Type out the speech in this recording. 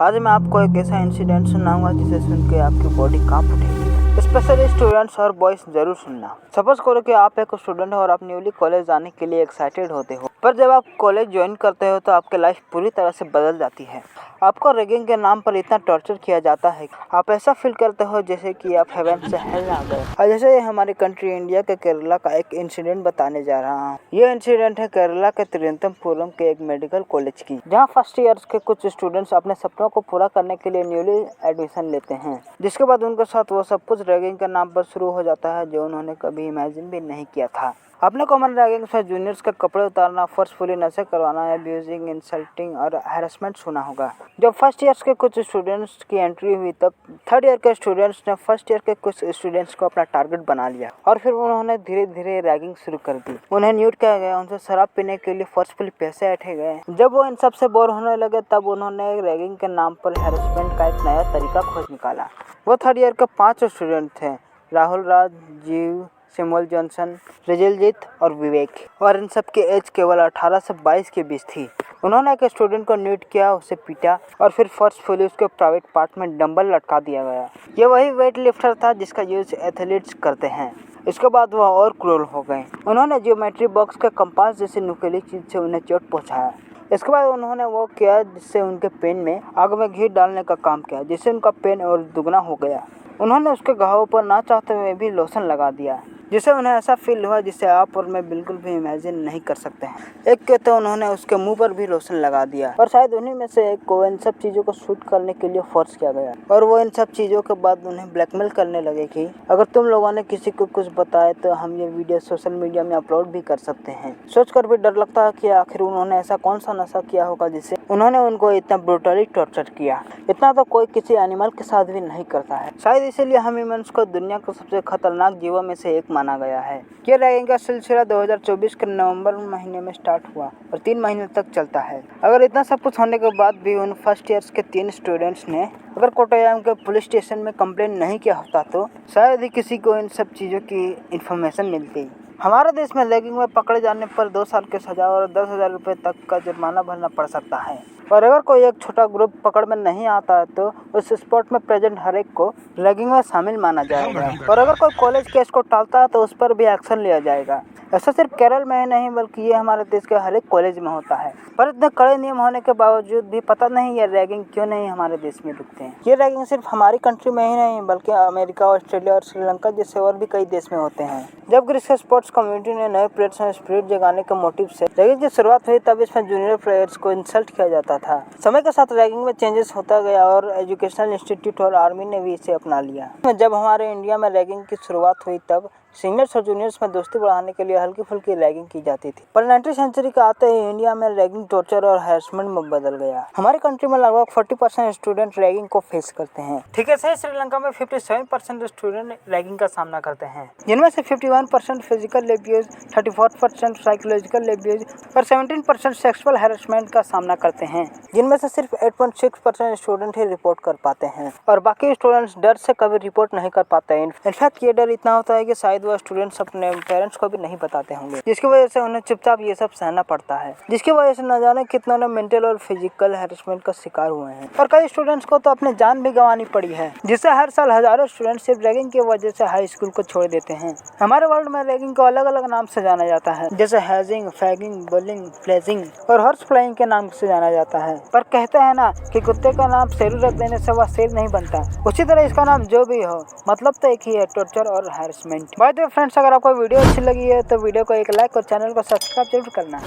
आज मैं आपको एक ऐसा इंसिडेंट सुनाऊंगा जिसे सुन के आपकी बॉडी कांप उठेगी। स्पेशली स्टूडेंट्स और बॉयज जरूर सुनना। सपोज करो कि आप एक स्टूडेंट हो और आप न्यूली कॉलेज जाने के लिए एक्साइटेड होते हो, पर जब आप कॉलेज ज्वाइन करते हो तो आपकी लाइफ पूरी तरह से बदल जाती है। आपको रैगिंग के नाम पर इतना टॉर्चर किया जाता है, आप ऐसा फील करते हो जैसे कि आप हेवन से हेल आ गए। और जैसे हमारी कंट्री इंडिया के केरला का एक इंसिडेंट बताने जा रहा हूँ। ये इंसिडेंट है केरला के तिरुवनंतपुरम के एक मेडिकल कॉलेज की, जहाँ फर्स्ट ईयर के कुछ स्टूडेंट्स अपने सपनों को पूरा करने के लिए न्यूली एडमिशन लेते हैं, जिसके बाद उनके साथ वो सब कुछ रैगिंग के नाम पर शुरू हो जाता है जो उन्होंने कभी इमेजिन भी नहीं किया था। अपने कॉमन रैगिंग में जूनियर्स के कपड़े उतारना, फोर्सफुली नशे करवाना, अब्यूजिंग, इंसल्टिंग और हैरेसमेंट सुना होगा। जब फर्स्ट ईयर्स के कुछ स्टूडेंट्स की एंट्री हुई तब थर्ड ईयर के स्टूडेंट्स ने फर्स्ट ईयर के कुछ स्टूडेंट्स को अपना टारगेट बना लिया और फिर उन्होंने धीरे धीरे रैगिंग शुरू कर दी। उन्हें न्यूट किया गया, उनसे शराब पीने के लिए फोर्सफुली पैसे ऐंठे गए। जब वो इन सब से बोर होने लगे तब उन्होंने रैगिंग के नाम पर हैरेसमेंट का एक नया तरीका खोज निकाला। वो थर्ड ईयर के 5 स्टूडेंट थे, राहुल राज, जीव, सिमोल जॉनसन, रिजलजीत और विवेक, और इन सब की एज केवल 18 से 22 के बीच थी। उन्होंने एक स्टूडेंट को न्यूट किया, उसे पीटा और फिर फोर्सफुली उसके प्राइवेट पार्ट में डंबल लटका दिया गया। ये वही वेट लिफ्टर था जिसका यूज एथलीट्स करते हैं। इसके बाद वह और क्रूर हो गए। उन्होंने ज्योमेट्री बॉक्स के कंपास जैसी नुकीली चीज से उन्हें चोट पहुंचाया। इसके बाद उन्होंने वो किया जिससे उनके पेन में आग में घी डालने का काम किया, जिससे उनका पेन और दुगना हो गया। उन्होंने उसके घावों पर ना चाहते हुए भी लोशन लगा दिया, जिससे उन्हें ऐसा फील हुआ जिसे आप और मैं बिल्कुल भी इमेजिन नहीं कर सकते हैं। एक के तो उन्होंने उसके मुंह पर भी लोशन लगा दिया और शायद उन्हीं में से एक को इन सब चीज़ों को शूट करने के लिए फोर्स किया गया। और वो इन सब चीज़ों के बाद उन्हें ब्लैकमेल करने लगे कि अगर तुम लोगों ने किसी को कुछ बताया तो हम ये वीडियो सोशल मीडिया में अपलोड भी कर सकते हैं। सोचकर भी डर लगता है कि आखिर उन्होंने ऐसा कौन सा नशा किया होगा जिससे उन्होंने उनको इतना ब्रूटली टॉर्चर किया। इतना तो कोई किसी एनिमल के साथ भी नहीं करता है। शायद इसीलिए हम ह्यूमंस को दुनिया के सबसे खतरनाक जीवों में से एक माना गया है। ये रैगिंग का सिलसिला 2024 के नवंबर महीने में स्टार्ट हुआ और 3 महीने तक चलता है। अगर इतना सब कुछ होने के बाद भी उन फर्स्ट ईयर्स के 3 स्टूडेंट्स ने अगर कोट्टायम के पुलिस स्टेशन में कंप्लेंट नहीं किया होता तो शायद ही किसी को इन सब चीज़ों की इन्फॉर्मेशन मिलती। हमारे देश में रैगिंग में पकड़े जाने पर 2 साल की सजा और 10,000 रुपये तक का जुर्माना भरना पड़ सकता है। और अगर कोई एक छोटा ग्रुप पकड़ में नहीं आता है तो उस स्पॉट में प्रेजेंट हर एक को रैगिंग में शामिल माना जाएगा। और अगर कोई कॉलेज केस को टालता है तो उस पर भी एक्शन लिया जाएगा। ऐसा सिर्फ केरल में ही नहीं बल्कि ये हमारे देश के हर एक कॉलेज में होता है। पर इतने कड़े नियम होने के बावजूद भी पता नहीं ये रैगिंग क्यों नहीं हमारे देश में रुकते हैं। ये रैगिंग सिर्फ हमारी कंट्री में ही नहीं बल्कि अमेरिका, ऑस्ट्रेलिया और श्रीलंका जैसे और भी कई देश में होते हैं। जब ग्रीस स्पोर्ट्स कम्युनिटी ने नए प्लेयर्स में स्पिरिट जगाने के मोटिव से रैगिंग की शुरुआत हुई तब इसमें जूनियर प्लेयर्स को इंसल्ट किया जाता था। समय के साथ रैगिंग में चेंजेस होता गया और एजुकेशनल इंस्टीट्यूट और आर्मी ने भी इसे अपना लिया। जब हमारे इंडिया में रैगिंग की शुरुआत हुई तब सीनियर्स और जूनियर्स में दोस्ती बढ़ाने के लिए हल्की फुल्की रैगिंग की जाती थी। पर 19वीं सेंचुरी के आते ही इंडिया में रैगिंग टॉर्चर और हैरेसमेंट में बदल गया। हमारी कंट्री में लगभग 40% स्टूडेंट रैगिंग को फेस करते हैं। ठीक है, सही श्रीलंका में 57% स्टूडेंट रैगिंग का सामना करते हैं, जिनमें से 51% फिजिकल एब्यूज, 34% साइकोलॉजिकल एब्यूज और 17% सेक्सुअल हैरेसमेंट का सामना करते हैं, जिनमें से सिर्फ 8.6% स्टूडेंट ही रिपोर्ट कर पाते हैं और बाकी स्टूडेंट्स डर से कभी रिपोर्ट नहीं कर पाते। इनफैक्ट ये डर इतना होता है कि शायद वह स्टूडेंट्स अपने पेरेंट्स को भी नहीं बताते होंगे, जिसकी वजह से उन्हें चुपचाप ये सब सहना पड़ता है, जिसकी वजह से न जाने कितनों ने मेंटल और फिजिकल हैरेसमेंट का शिकार हुए हैं। और कई स्टूडेंट्स को तो अपनी जान भी गंवानी पड़ी है, जिससे हर साल हजारों स्टूडेंट्स सिर्फ रैगिंग की वजह से हाई स्कूल को छोड़ देते हैं। हमारे वर्ल्ड में रैगिंग को अलग अलग नाम से जाना जाता है, जैसे हैजिंग, फैगिंग, बुलिंग, फ्लेजिंग और हॉर्स फ्लाइंग के नाम से जाना जाता है। पर कहते हैं ना कि कुत्ते का नाम शेरू रख देने से वह शेर नहीं बनता, उसी तरह इसका नाम जो भी हो मतलब तो एक ही है, टॉर्चर और harassment. By the way friends, अगर आपको वीडियो अच्छी लगी है तो वीडियो को एक लाइक और चैनल को सब्सक्राइब जरूर करना।